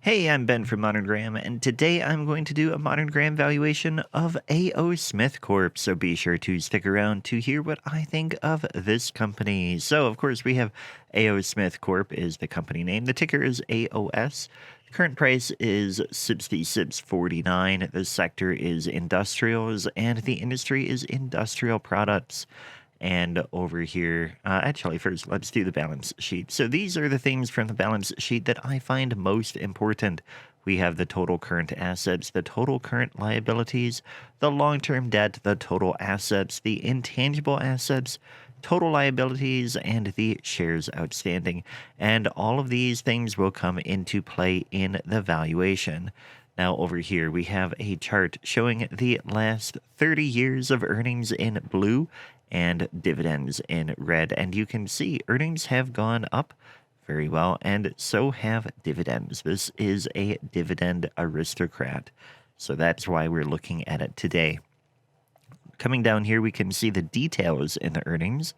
Hey, I'm Ben from Modern Graham, and today I'm going to do a Modern Graham valuation of AO Corp. So be sure to stick around to hear what I think of this company. So, of course, we have AO Corp is the company name. The ticker is AOS. The current price is 66.49. The sector is industrials, and the industry is industrial products. And over here, actually, first, let's do the balance sheet. So these are the things from the balance sheet that I find most important. We have the total current assets, the total current liabilities, the long-term debt, the total assets, the intangible assets, total liabilities, and the shares outstanding. And all of these things will come into play in the valuation. Now, over here, we have a chart showing the last 30 years of earnings in blue and dividends in red. And you can see earnings have gone up very well, and so have dividends. This is a dividend aristocrat. So that's why we're looking at it today. Coming down here, we can see the details in the earnings,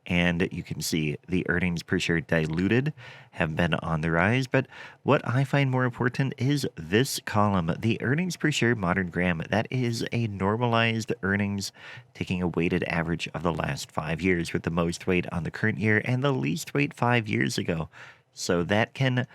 and you can see the earnings per share diluted have been on the rise. But what I find more important is this column, the earnings per share Modern Graham. That is a normalized earnings, taking a weighted average of the last 5 years, with the most weight on the current year and the least weight 5 years ago. So that can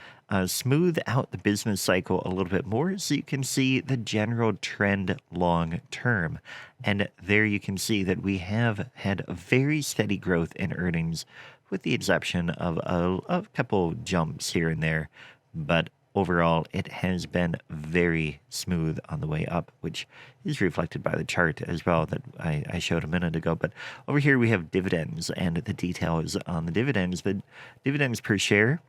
smooth out the business cycle a little bit more, so you can see the general trend long term. And there you can see that we have had a very steady growth in earnings, with the exception of a couple jumps here and there. But overall, it has been very smooth on the way up, which is reflected by the chart as well that I showed a minute ago. But over here, we have dividends, and the details on the dividends. The dividends per share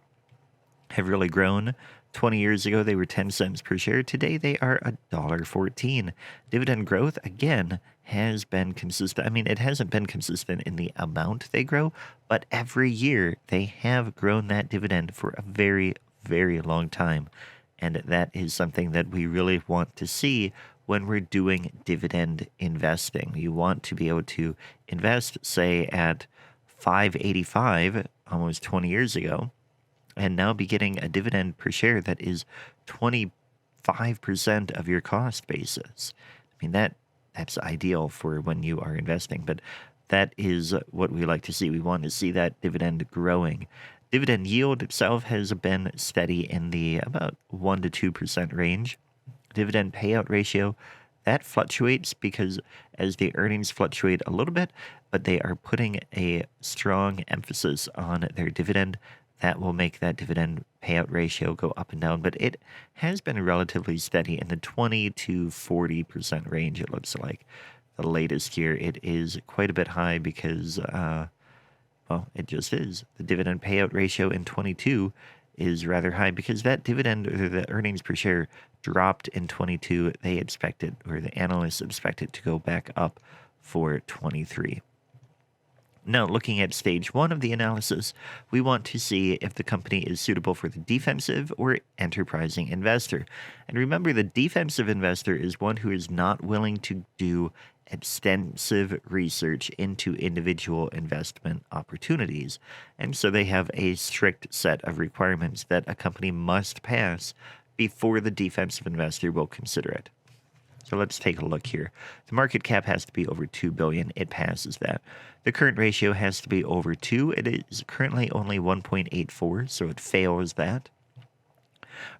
have really grown. 20 years ago, they were 10 cents per share. Today, they are $1.14. Dividend growth, again, has been consistent. I mean, it hasn't been consistent in the amount they grow, but every year they have grown that dividend for a very, very long time. And that is something that we really want to see when we're doing dividend investing. You want to be able to invest, say, at 5.85 almost 20 years ago, and now be getting a dividend per share that is 25% of your cost basis. I mean, that's ideal for when you are investing, but that is what we like to see. We want to see that dividend growing. Dividend yield itself has been steady in the about 1 to 2% range. Dividend payout ratio, that fluctuates because as the earnings fluctuate a little bit, but they are putting a strong emphasis on their dividend, that will make that dividend payout ratio go up and down. But it has been relatively steady in the 20 to 40% range, it looks like. The latest year, it is quite a bit high because, well, it just is. The dividend payout ratio in 22 is rather high because that dividend, or the earnings per share, dropped in 22. They expected, or the analysts expect it to go back up for 23. Now, looking at stage one of the analysis, we want to see if the company is suitable for the defensive or enterprising investor. And remember, the defensive investor is one who is not willing to do extensive research into individual investment opportunities. And so they have a strict set of requirements that a company must pass before the defensive investor will consider it. So let's take a look here. The market cap has to be over $2 billion. It passes that. The current ratio has to be over 2. It is currently only 1.84, so it fails that.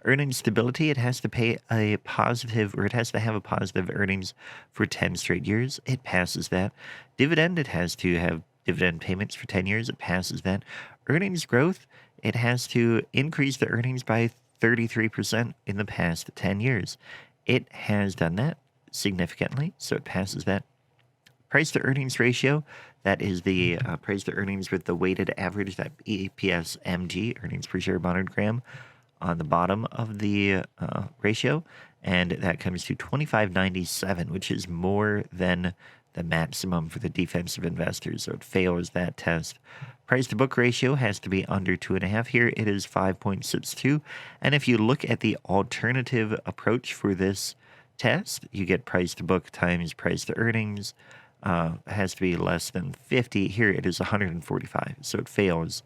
Earnings stability, it has to pay a positive, or it has to have a positive earnings for 10 straight years. It passes that. Dividend, it has to have dividend payments for 10 years. It passes that. Earnings growth, it has to increase the earnings by 33% in the past 10 years. It has done that significantly, so it passes that. Price to earnings ratio, that is the price to earnings with the weighted average, that EPS MG, earnings per share Modern Graham, on the bottom of the ratio, and that comes to 25.97, which is more than the maximum for the defensive investors, so it fails that test. Price to book ratio has to be under 2.5. Here it is 5.62. And if you look at the alternative approach for this test, you get price to book times price to earnings. Has to be less than 50. Here it is 145, so it fails.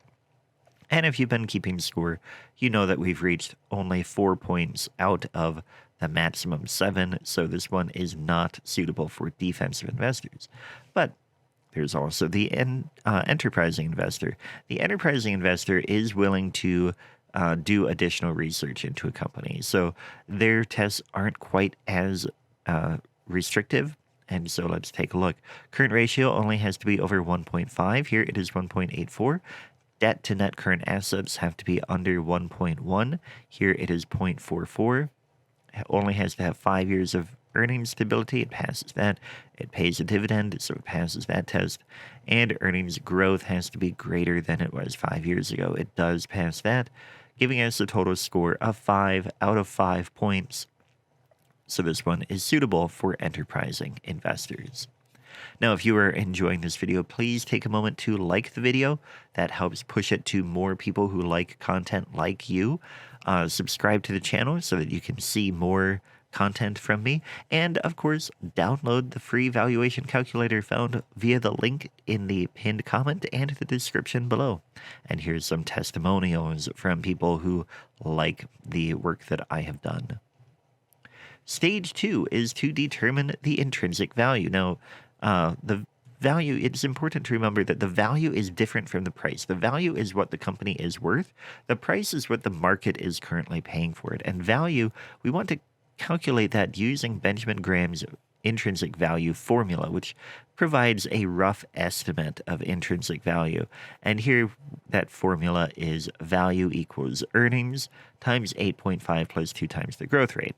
And if you've been keeping score, you know that we've reached only 4 points out of the maximum 7, so this one is not suitable for defensive investors. But there's also the enterprising investor. The enterprising investor is willing to do additional research into a company, so their tests aren't quite as restrictive. And so let's take a look. Current ratio only has to be over 1.5. Here it is 1.84. Debt to net current assets have to be under 1.1. Here it is 0.44. It only has to have 5 years of earnings stability. It passes that. It pays a dividend, so it passes that test. And earnings growth has to be greater than it was 5 years ago. It does pass that, giving us a total score of 5 out of 5 points. So this one is suitable for enterprising investors. Now, if you are enjoying this video, please take a moment to like the video. That helps push it to more people who like content like you. Subscribe to the channel so that you can see more content from me. And of course, download the free valuation calculator found via the link in the pinned comment and the description below. And here's some testimonials from people who like the work that I have done. Stage 2 is to determine the intrinsic value. Now, the value, it's important to remember that the value is different from the price. The value is what the company is worth. The price is what the market is currently paying for it. And value, we want to calculate that using Benjamin Graham's intrinsic value formula, which provides a rough estimate of intrinsic value. And here, that formula is value equals earnings times 8.5 plus 2 times the growth rate.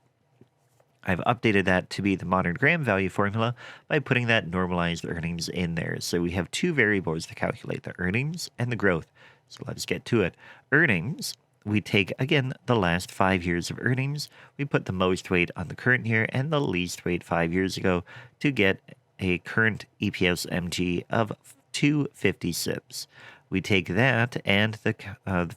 I've updated that to be the modern Graham value formula by putting that normalized earnings in there. So we have two variables to calculate, the earnings and the growth. So let's get to it. Earnings, we take, again, the last 5 years of earnings. We put the most weight on the current year and the least weight 5 years ago to get a current EPS MG of 250 SIPs. We take that and the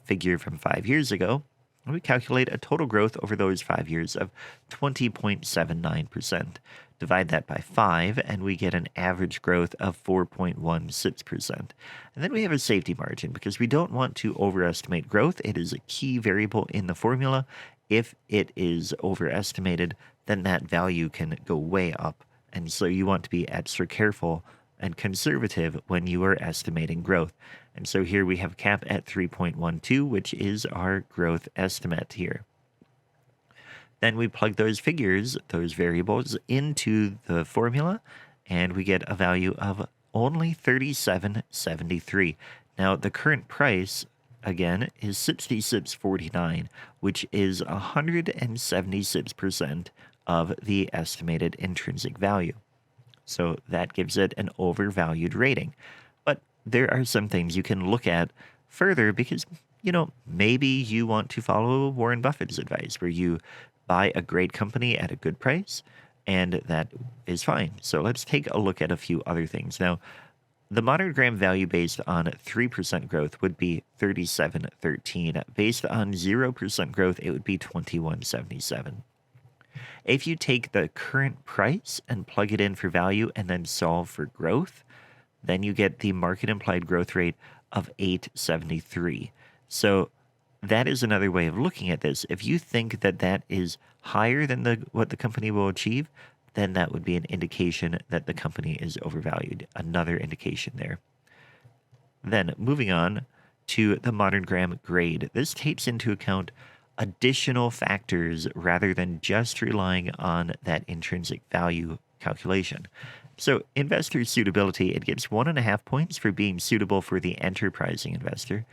figure from 5 years ago, and we calculate a total growth over those 5 years of 20.79%. Divide that by 5, and we get an average growth of 4.16%. And then we have a safety margin because we don't want to overestimate growth. It is a key variable in the formula. If it is overestimated, then that value can go way up. And so you want to be extra careful and conservative when you are estimating growth. And so here we have cap at 3.12, which is our growth estimate here. Then we plug those figures, those variables, into the formula, and we get a value of only 37.73. Now, the current price, again, is 60 SIPs 49, which is 176% of the estimated intrinsic value. So that gives it an overvalued rating. But there are some things you can look at further because, maybe you want to follow Warren Buffett's advice where you buy a great company at a good price, and that is fine. So let's take a look at a few other things. Now, the modern Graham value based on 3% growth would be 37.13. Based on 0% growth, it would be 21.77. If you take the current price and plug it in for value and then solve for growth, then you get the market implied growth rate of 8.73. So that is another way of looking at this. If you think that that is higher than what the company will achieve, then that would be an indication that the company is overvalued. Another indication there. Then moving on to the modern Graham grade. This takes into account additional factors rather than just relying on that intrinsic value calculation. So investor suitability, it gives 1.5 points for being suitable for the enterprising investor,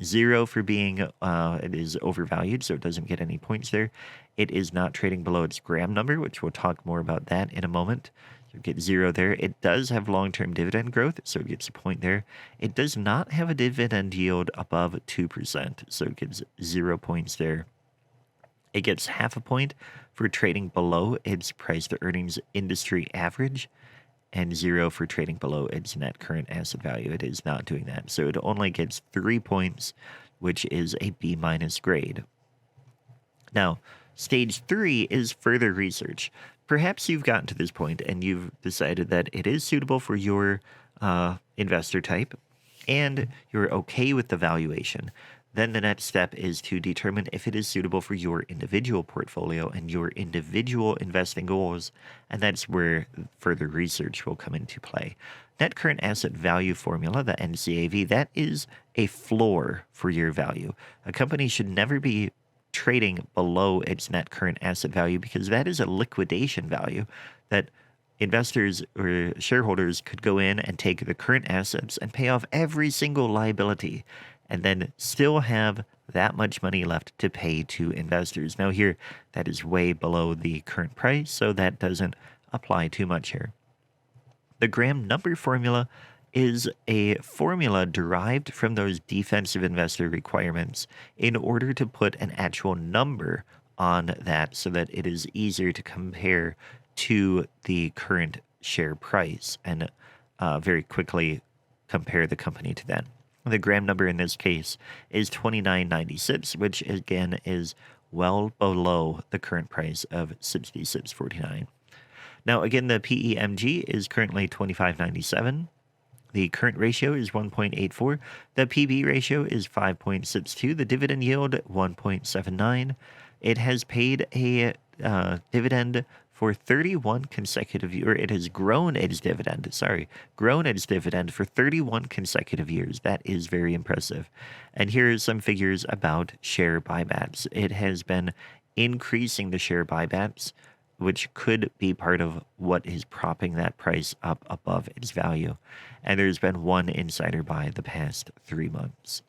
0 for being it is overvalued, so it doesn't get any points there. It is not trading below its Graham number, which we'll talk more about that in a moment. So get 0 there. It does have long-term dividend growth, so it gets a point there. It does not have a dividend yield above 2%, so it gives 0 points there. It gets 0.5 point for trading below its price to earnings industry average, and 0 for trading below its net current asset value. It is not doing that. So it only gets 3 points, which is a B- grade. Now, stage 3 is further research. Perhaps you've gotten to this point and you've decided that it is suitable for your investor type and you're okay with the valuation. Then the next step is to determine if it is suitable for your individual portfolio and your individual investing goals, and that's where further research will come into play. Net current asset value formula, the NCAV, that is a floor for your value. A company should never be trading below its net current asset value because that is a liquidation value that investors or shareholders could go in and take the current assets and pay off every single liability and then still have that much money left to pay to investors. Now, here, that is way below the current price, so that doesn't apply too much here. The Graham number formula is a formula derived from those defensive investor requirements in order to put an actual number on that so that it is easier to compare to the current share price and very quickly compare the company to that. The Graham number in this case is 29.96, which again is well below the current price of 66.49. Now, again, the PEMG is currently 25.97. The current ratio is 1.84. The PB ratio is 5.62. The dividend yield, 1.79. It has paid a dividend for 31 consecutive years, or it has grown its dividend for 31 consecutive years. That is very impressive. And here are some figures about share buybacks. It has been increasing the share buybacks, which could be part of what is propping that price up above its value. And there's been one insider buy the past 3 months.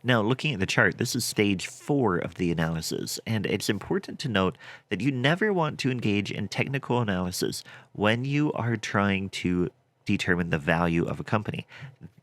Now, looking at the chart, this is stage 4 of the analysis, and it's important to note that you never want to engage in technical analysis when you are trying to determine the value of a company.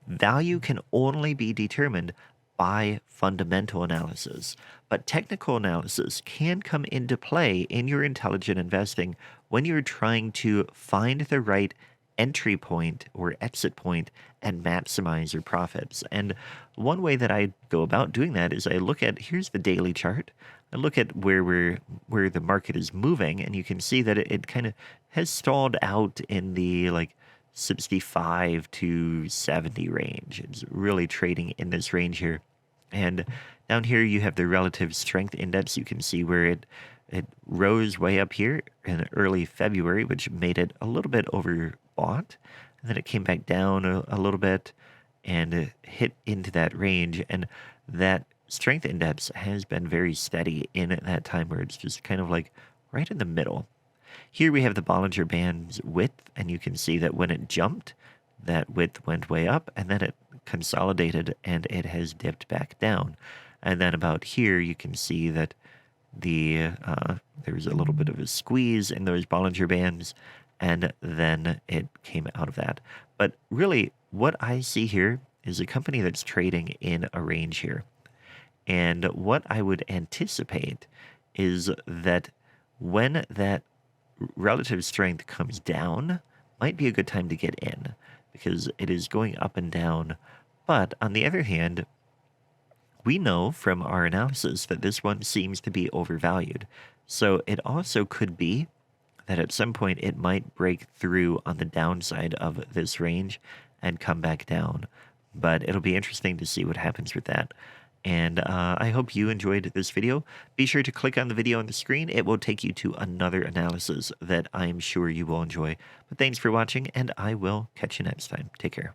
Value can only be determined by fundamental analysis, but technical analysis can come into play in your intelligent investing when you're trying to find the right entry point or exit point and maximize your profits. And one way that I go about doing that is I look at, here's the daily chart. I look at where the market is moving, and you can see that it kind of has stalled out in the like 65 to 70 range. It's really trading in this range here. And down here you have the relative strength index. You can see where it rose way up here in early February, which made it a little bit overbought. And then it came back down a little bit and hit into that range. And that strength index has been very steady in that time where it's just kind of like right in the middle. Here we have the Bollinger Band's width, and you can see that when it jumped, that width went way up, and then it consolidated and it has dipped back down. And then about here, you can see that there's a little bit of a squeeze in those Bollinger Bands, and then it came out of that. But really, what I see here is a company that's trading in a range here. And what I would anticipate is that when that relative strength comes down, might be a good time to get in because it is going up and down. But on the other hand, we know from our analysis that this one seems to be overvalued. So it also could be that at some point it might break through on the downside of this range and come back down. But it'll be interesting to see what happens with that. And I hope you enjoyed this video. Be sure to click on the video on the screen. It will take you to another analysis that I'm sure you will enjoy. But thanks for watching, and I will catch you next time. Take care.